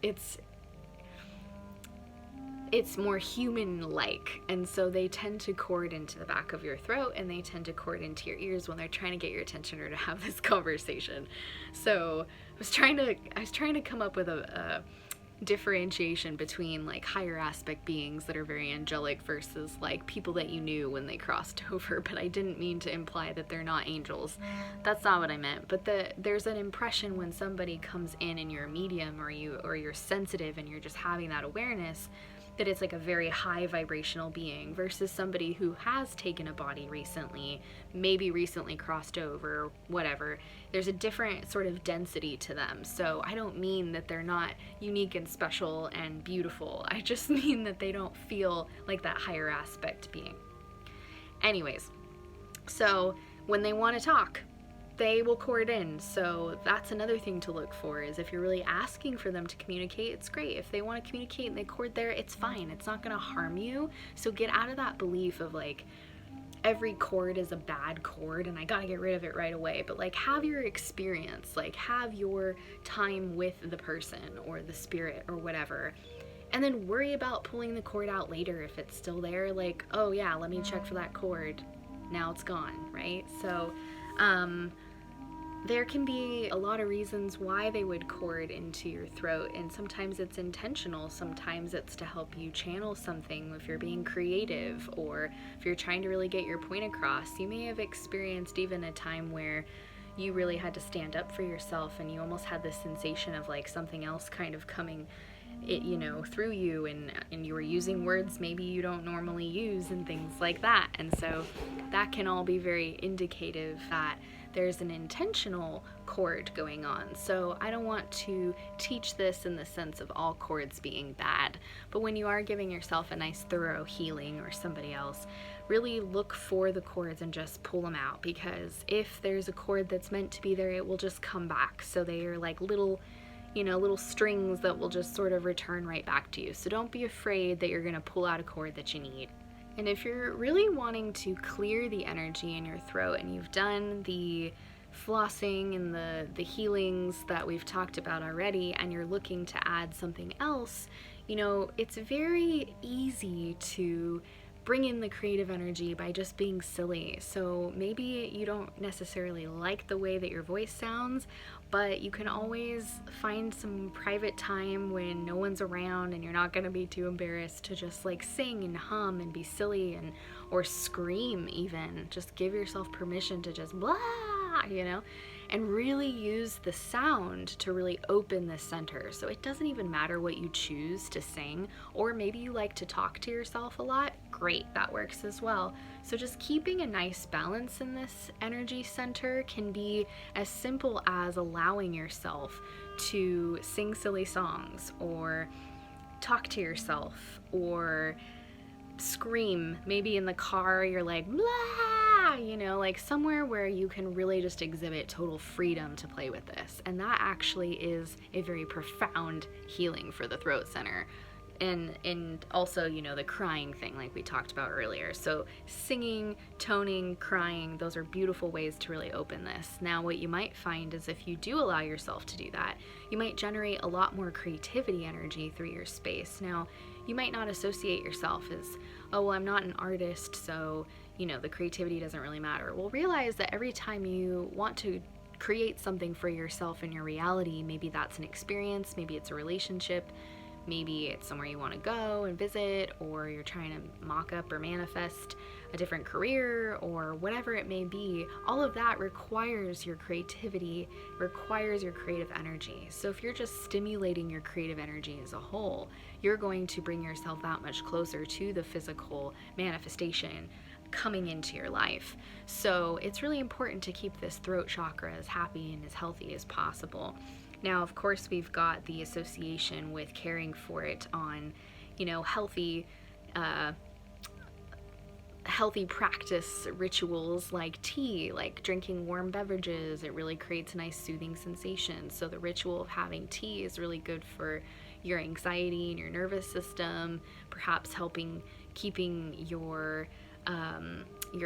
more human-like, and so they tend to cord into the back of your throat, and they tend to cord into your ears when they're trying to get your attention or to have this conversation. So I was trying to come up with a differentiation between like higher aspect beings that are very angelic versus like people that you knew when they crossed over, but I didn't mean to imply that they're not angels. That's not what I meant. But there's an impression when somebody comes in and you're a medium, or you're sensitive and you're just having that awareness, that it's like a very high vibrational being versus somebody who has taken a body recently, maybe recently crossed over, whatever. There's a different sort of density to them. So I don't mean that they're not unique and special and beautiful. I just mean that they don't feel like that higher aspect being. Anyways, so when they want to talk, they will chord in. So that's another thing to look for, is if you're really asking for them to communicate, it's great. If they want to communicate and they chord there, it's fine. It's not going to harm you. So get out of that belief of like every chord is a bad chord and I got to get rid of it right away. But like have your experience, like have your time with the person or the spirit or whatever. And then worry about pulling the chord out later if it's still there. Like, oh yeah, let me check for that chord. Now it's gone, right? So there can be a lot of reasons why they would chord into your throat, and sometimes it's intentional, sometimes it's to help you channel something if you're being creative, or if you're trying to really get your point across. You may have experienced even a time where you really had to stand up for yourself and you almost had this sensation of like something else kind of coming through you, and you were using words maybe you don't normally use and things like that. And so that can all be very indicative that there's an intentional chord going on. So I don't want to teach this in the sense of all chords being bad, but when you are giving yourself a nice thorough healing, or somebody else, really look for the chords and just pull them out, because if there's a chord that's meant to be there, it will just come back. So they are like little strings that will just sort of return right back to you. So don't be afraid that you're going to pull out a chord that you need. And if you're really wanting to clear the energy in your throat, and you've done the flossing and the healings that we've talked about already, and you're looking to add something else, it's very easy to bring in the creative energy by just being silly. So maybe you don't necessarily like the way that your voice sounds, but you can always find some private time when no one's around and you're not going to be too embarrassed to just like sing and hum and be silly, or scream even. Just give yourself permission to just blah, and really use the sound to really open the center. So it doesn't even matter what you choose to sing, or maybe you like to talk to yourself a lot. Great, that works as well. So just keeping a nice balance in this energy center can be as simple as allowing yourself to sing silly songs, or talk to yourself, or scream. Maybe in the car you're like blah, like somewhere where you can really just exhibit total freedom to play with this. And that actually is a very profound healing for the throat center. And also, the crying thing like we talked about earlier. So singing, toning, crying, those are beautiful ways to really open this. Now, what you might find is if you do allow yourself to do that, you might generate a lot more creativity energy through your space. Now, you might not associate yourself as, oh, well, I'm not an artist, so, the creativity doesn't really matter. Well, realize that every time you want to create something for yourself in your reality, maybe that's an experience, maybe it's a relationship, maybe it's somewhere you want to go and visit, or you're trying to mock up or manifest a different career, or whatever it may be, all of that requires your creativity, requires your creative energy. So if you're just stimulating your creative energy as a whole, you're going to bring yourself that much closer to the physical manifestation coming into your life. So it's really important to keep this throat chakra as happy and as healthy as possible. Now, of course, we've got the association with caring for it on, healthy practice rituals like tea, like drinking warm beverages. It really creates a nice soothing sensation. So the ritual of having tea is really good for your anxiety and your nervous system, perhaps helping keeping your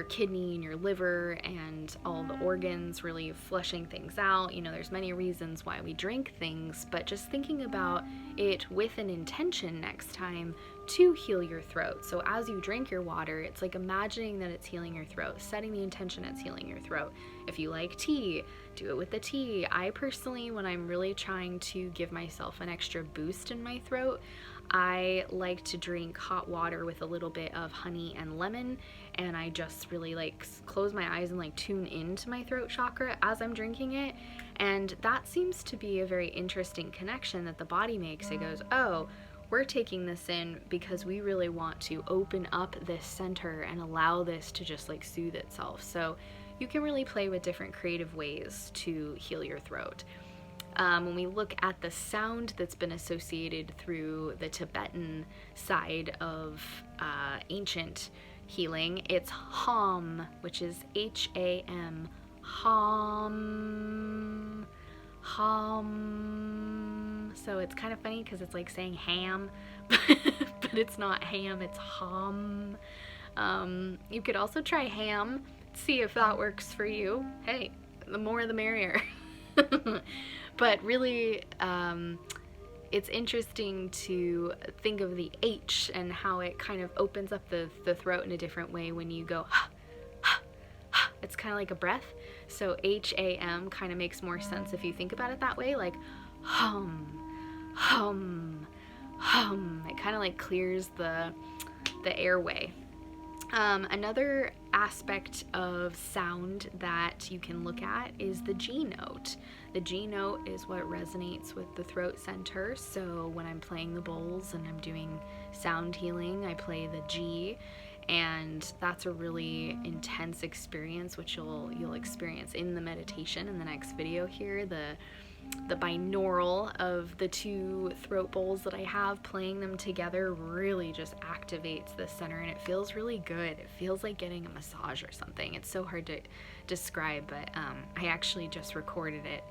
kidney and your liver and all the organs really flushing things out. There's many reasons why we drink things, but just thinking about it with an intention next time to heal your throat. So as you drink your water, it's like imagining that it's healing your throat, setting the intention it's healing your throat. If you like tea, do it with the tea. I personally, when I'm really trying to give myself an extra boost in my throat, I like to drink hot water with a little bit of honey and lemon, and I just really like close my eyes and like tune into my throat chakra as I'm drinking it. And that seems to be a very interesting connection that the body makes. It goes, oh, we're taking this in because we really want to open up this center and allow this to just like soothe itself. So you can really play with different creative ways to heal your throat. When we look at the sound that's been associated through the Tibetan side of ancient healing, it's Hom, which is H-A-M, Hom, Hom. So it's kind of funny because it's like saying ham, but it's not ham, it's Hom. You could also try ham, see if that works for you. Hey, the more the merrier. But really, it's interesting to think of the H and how it kind of opens up the throat in a different way when you go, ha, ha, ha. It's kind of like a breath. So H-A-M kind of makes more sense if you think about it that way, like hum, hum, hum. It kind of like clears the airway. Another aspect of sound that you can look at is the G note. The G note is what resonates with the throat center. So when I'm playing the bowls and I'm doing sound healing, I play the G, and that's a really intense experience, which you'll experience in the meditation in the next video here. The binaural of the two throat bowls that I have, playing them together really just activates the center, and it feels really good. It feels like getting a massage or something. It's so hard to describe, but I actually just recorded it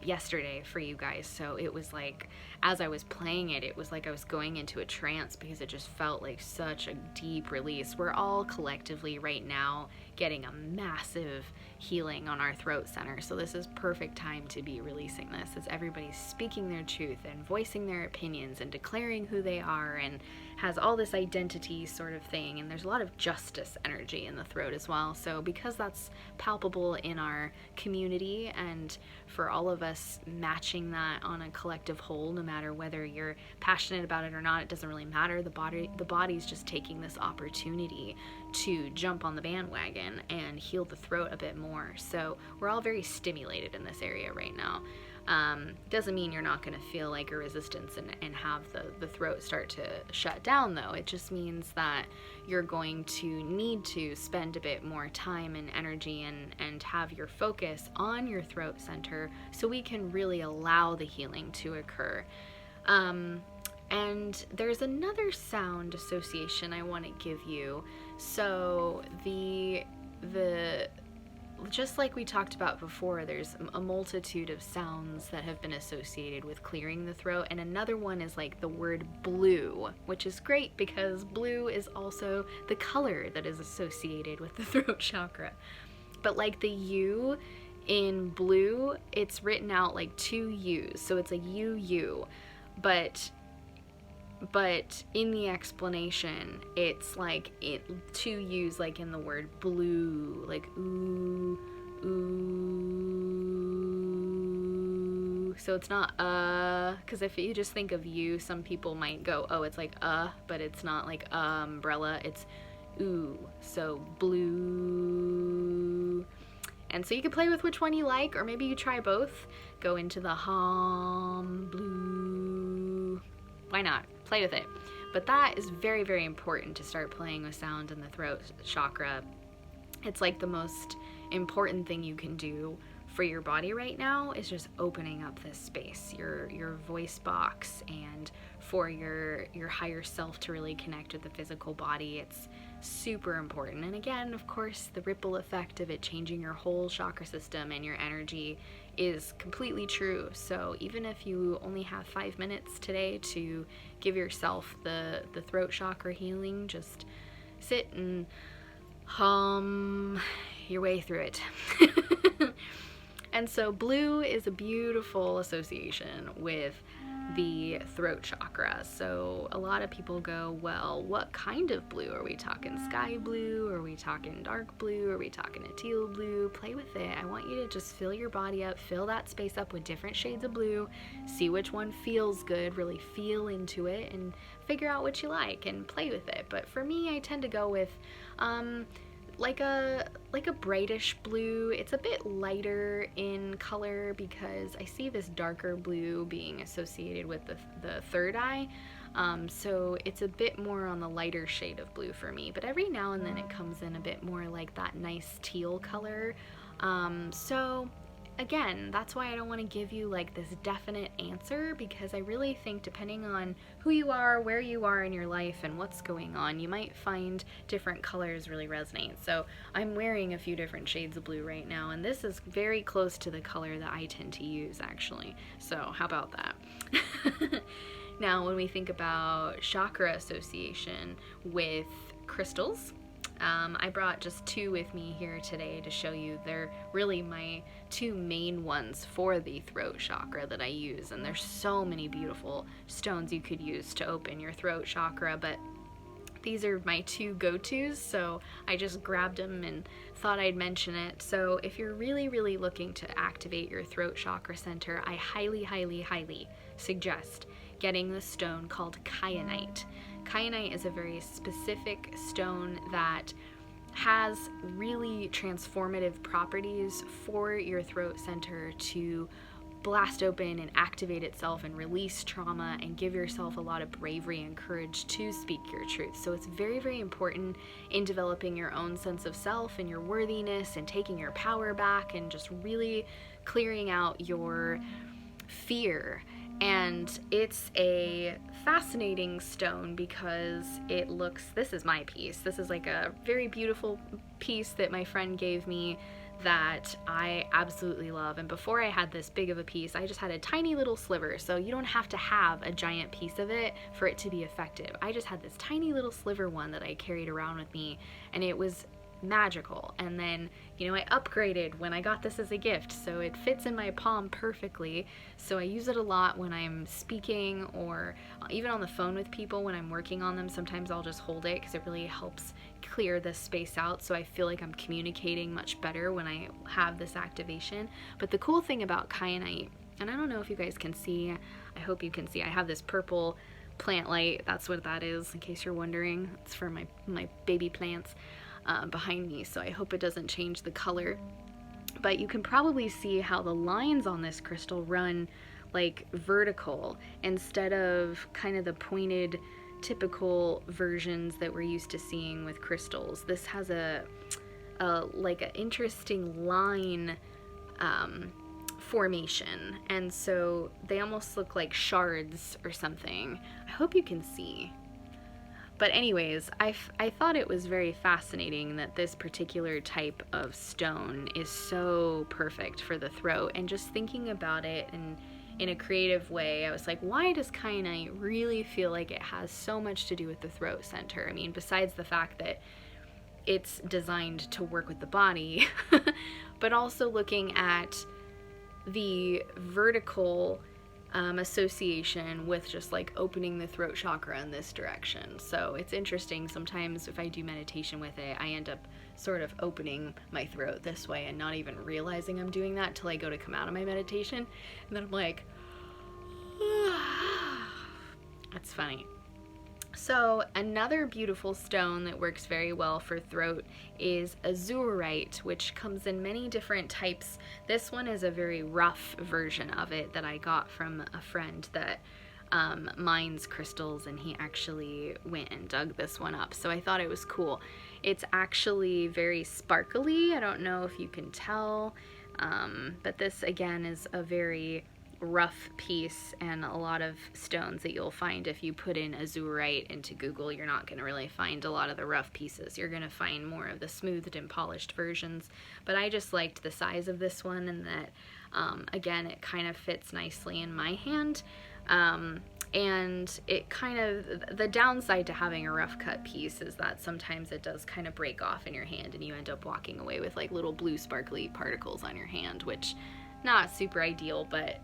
yesterday for you guys, so it was like, as I was playing it, it was like I was going into a trance because it just felt like such a deep release. We're all collectively right now getting a massive healing on our throat center, so this is perfect time to be releasing this as everybody's speaking their truth and voicing their opinions and declaring who they are, and has all this identity sort of thing. And there's a lot of justice energy in the throat as well, so because that's palpable in our community, and for all of us matching that on a collective whole, no matter whether you're passionate about it or not, it doesn't really matter. The body's just taking this opportunity to jump on the bandwagon and heal the throat a bit more. So we're all very stimulated in this area right now. Doesn't mean you're not going to feel like a resistance and have the throat start to shut down, though. It just means that you're going to need to spend a bit more time and energy and have your focus on your throat center so we can really allow the healing to occur. And there's another sound association I want to give you. So the just like we talked about before, there's a multitude of sounds that have been associated with clearing the throat, and another one is like the word blue, which is great because blue is also the color that is associated with the throat chakra. But like the U in blue, it's written out like two U's, so it's a U, but in the explanation, it's like two U's, like in the word blue, like ooh, ooh. So it's not because if you just think of you, some people might go, oh, it's like but it's not like umbrella, it's ooh. So blue. And so you can play with which one you like, or maybe you try both. Go into the hum, blue. Why not? Play with it. But that is very, very important to start playing with sound in the throat chakra. It's like the most important thing you can do for your body right now is just opening up this space, your voice box, and for your higher self to really connect with the physical body. It's super important. And again, of course, the ripple effect of it changing your whole chakra system and your energy is completely true. So even if you only have 5 minutes today to give yourself the throat chakra healing, just sit and hum your way through it. And so blue is a beautiful association with the throat chakra. So a lot of people go, well, what kind of blue? Are we talking sky blue? Are we talking dark blue? Are we talking a teal blue? Play with it. I want you to just fill your body up, fill that space up with different shades of blue, see which one feels good, really feel into it, and figure out what you like and play with it. But for me, I tend to go with like a brightish blue. It's a bit lighter in color because I see this darker blue being associated with the third eye. So it's a bit more on the lighter shade of blue for me, but every now and then it comes in a bit more like that nice teal color. So again, that's why I don't want to give you like this definite answer, because I really think depending on who you are, where you are in your life, and what's going on, you might find different colors really resonate. So I'm wearing a few different shades of blue right now, and this is very close to the color that I tend to use actually. So how about that? Now, when we think about chakra association with crystals, I brought just two with me here today to show you. They're really my two main ones for the throat chakra that I use, and there's so many beautiful stones you could use to open your throat chakra, but these are my two go-tos, so I just grabbed them and thought I'd mention it. So if you're really looking to activate your throat chakra center, I highly suggest getting the stone called kyanite. Kyanite is a very specific stone that has really transformative properties for your throat center to blast open and activate itself and release trauma and give yourself a lot of bravery and courage to speak your truth. So it's very important in developing your own sense of self and your worthiness and taking your power back and just really clearing out your fear. And it's a fascinating stone because it looks, this is my piece. This is like a very beautiful piece that my friend gave me that I absolutely love. And before I had this big of a piece, I just had a tiny little sliver. So you don't have to have a giant piece of it for it to be effective. I just had this tiny little sliver one that I carried around with me, and it was magical. And then, you know, I upgraded when I got this as a gift, so it fits in my palm perfectly. So I use it a lot when I'm speaking or even on the phone with people when I'm working on them. Sometimes I'll just hold it because it really helps clear this space out, so I feel like I'm communicating much better when I have this activation. But the cool thing about kyanite, and I don't know if you guys can see, I hope you can see, I have this purple plant light. That's what that is, in case you're wondering. It's for my baby plants behind me, so I hope it doesn't change the color. But you can probably see how the lines on this crystal run like vertical instead of kind of the pointed typical versions that we're used to seeing with crystals. This has a like an interesting line formation, and so they almost look like shards or something. I hope you can see. But anyways, I thought it was very fascinating that this particular type of stone is so perfect for the throat. And just thinking about it in a creative way, I was like, why does kyanite really feel like it has so much to do with the throat center? I mean, besides the fact that it's designed to work with the body, but also looking at the vertical association with just like opening the throat chakra in this direction. So it's interesting. Sometimes if I do meditation with it, I end up sort of opening my throat this way and not even realizing I'm doing that till I go to come out of my meditation, and then I'm like, that's funny. So another beautiful stone that works very well for throat is azurite, which comes in many different types. This one is a very rough version of it that I got from a friend that mines crystals, and he actually went and dug this one up. So I thought it was cool. It's actually very sparkly. I don't know if you can tell, but this again is a very rough piece, and a lot of stones that you'll find if you put in azurite into Google, you're not going to really find a lot of the rough pieces. You're going to find more of the smoothed and polished versions. But I just liked the size of this one, and that again, it kind of fits nicely in my hand. And it kind of, the downside to having a rough cut piece is that sometimes it does kind of break off in your hand, and you end up walking away with like little blue sparkly particles on your hand, which not super ideal, but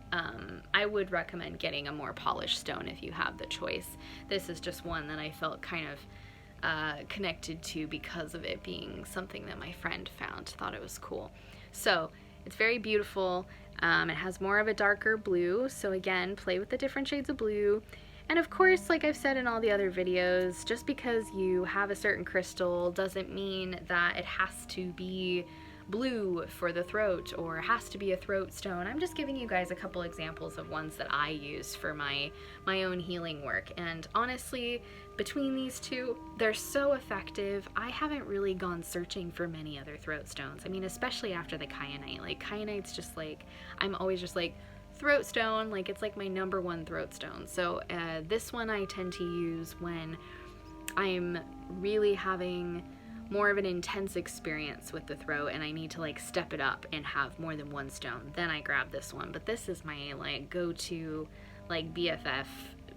I would recommend getting a more polished stone if you have the choice. This is just one that I felt kind of connected to because of it being something that my friend found. Thought it was cool. So it's very beautiful. It has more of a darker blue, so again, play with the different shades of blue. And of course, like I've said in all the other videos, just because you have a certain crystal doesn't mean that it has to be blue for the throat or has to be a throat stone. I'm just giving you guys a couple examples of ones that I use for my own healing work, and honestly, between these two, they're so effective. I haven't really gone searching for many other throat stones. I mean, especially after the kyanite. Like, kyanite's just like, I'm always just like, throat stone, like it's like my number one throat stone. So this one I tend to use when I'm really having more of an intense experience with the throat and I need to like step it up and have more than one stone. Then I grab this one. But this is my like go-to like BFF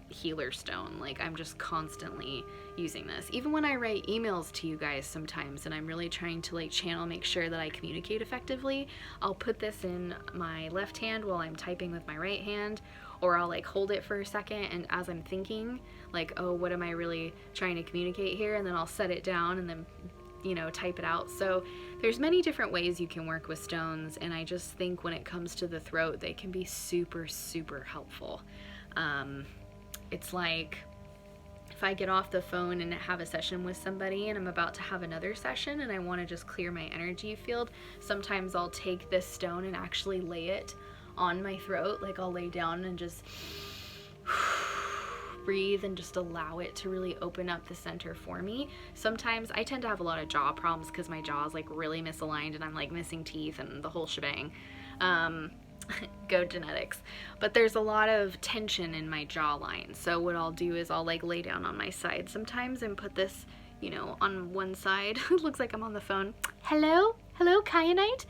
healer stone. Like, I'm just constantly using this. Even when I write emails to you guys sometimes and I'm really trying to like channel, make sure that I communicate effectively, I'll put this in my left hand while I'm typing with my right hand, or I'll like hold it for a second and as I'm thinking like, oh, what am I really trying to communicate here, and then I'll set it down and then, you know, type it out. So there's many different ways you can work with stones, and I just think when it comes to the throat, they can be super, super helpful. It's like if I get off the phone and have a session with somebody and I'm about to have another session and I want to just clear my energy field, sometimes I'll take this stone and actually lay it on my throat. Like, I'll lay down and just breathe and just allow it to really open up the center for me. Sometimes I tend to have a lot of jaw problems because my jaw is like really misaligned and I'm like missing teeth and the whole shebang. Go genetics. But there's a lot of tension in my jawline. So what I'll do is I'll like lay down on my side sometimes and put this, you know, on one side. It looks like I'm on the phone. Hello? Hello, kyanite?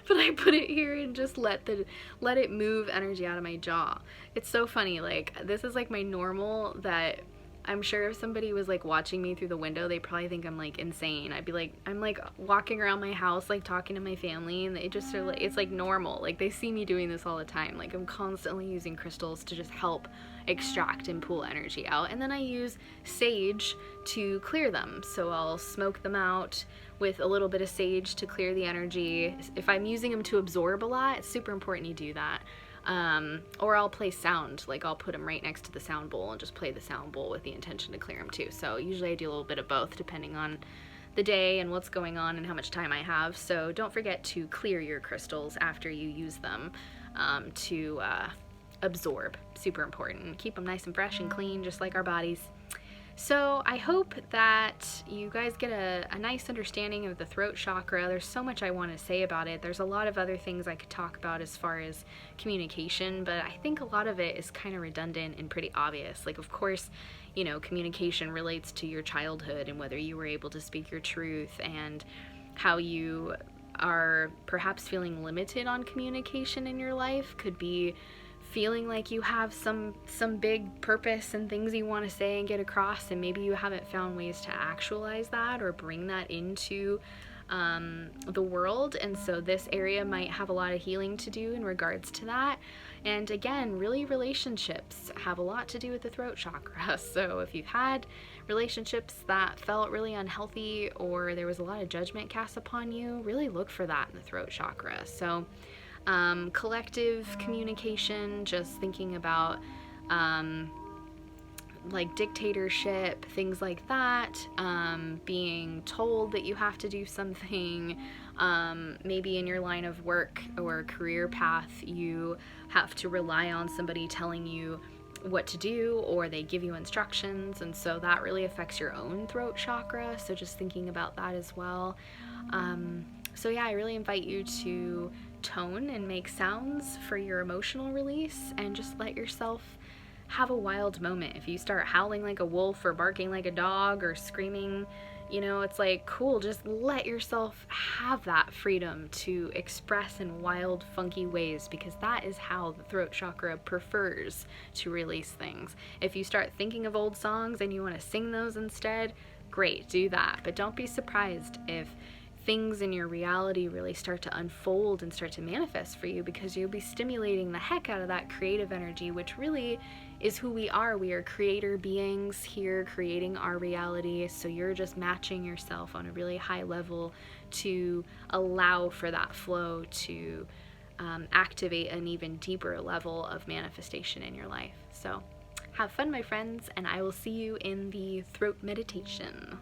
But I put it here and just let it move energy out of my jaw. It's so funny. Like, this is like my normal that I'm sure if somebody was like watching me through the window, they probably think I'm like insane. I'd be like, I'm like walking around my house, like talking to my family, and they just are like, it's like normal. Like, they see me doing this all the time. Like, I'm constantly using crystals to just help extract and pull energy out. And then I use sage to clear them. So I'll smoke them out with a little bit of sage to clear the energy. If I'm using them to absorb a lot, it's super important you do that. Or I'll play sound, like I'll put them right next to the sound bowl and just play the sound bowl with the intention to clear them too. So usually I do a little bit of both depending on the day and what's going on and how much time I have. So don't forget to clear your crystals after you use them to absorb. Super important. Keep them nice and fresh and clean, just like our bodies. So I hope that you guys get a nice understanding of the throat chakra. There's so much I want to say about it. There's a lot of other things I could talk about as far as communication, but I think a lot of it is kind of redundant and pretty obvious. Like, of course, you know, communication relates to your childhood and whether you were able to speak your truth and how you are perhaps feeling limited on communication in your life. Could be feeling like you have some big purpose and things you want to say and get across, and maybe you haven't found ways to actualize that or bring that into the world. And so this area might have a lot of healing to do in regards to that. And again, really, relationships have a lot to do with the throat chakra. So if you've had relationships that felt really unhealthy or there was a lot of judgment cast upon you, really look for that in the throat chakra. So collective communication, just thinking about like dictatorship, things like that, being told that you have to do something, maybe in your line of work or career path you have to rely on somebody telling you what to do, or they give you instructions, and so that really affects your own throat chakra. So just thinking about that as well. So yeah, I really invite you to tone and make sounds for your emotional release and just let yourself have a wild moment. If you start howling like a wolf or barking like a dog or screaming, you know, it's like, cool, just let yourself have that freedom to express in wild, funky ways, because that is how the throat chakra prefers to release things. If you start thinking of old songs and you want to sing those instead, great, do that. But don't be surprised if things in your reality really start to unfold and start to manifest for you, because you'll be stimulating the heck out of that creative energy, which really is who we are. We are creator beings here creating our reality. So you're just matching yourself on a really high level to allow for that flow to activate an even deeper level of manifestation in your life. So have fun, my friends, and I will see you in the throat meditation.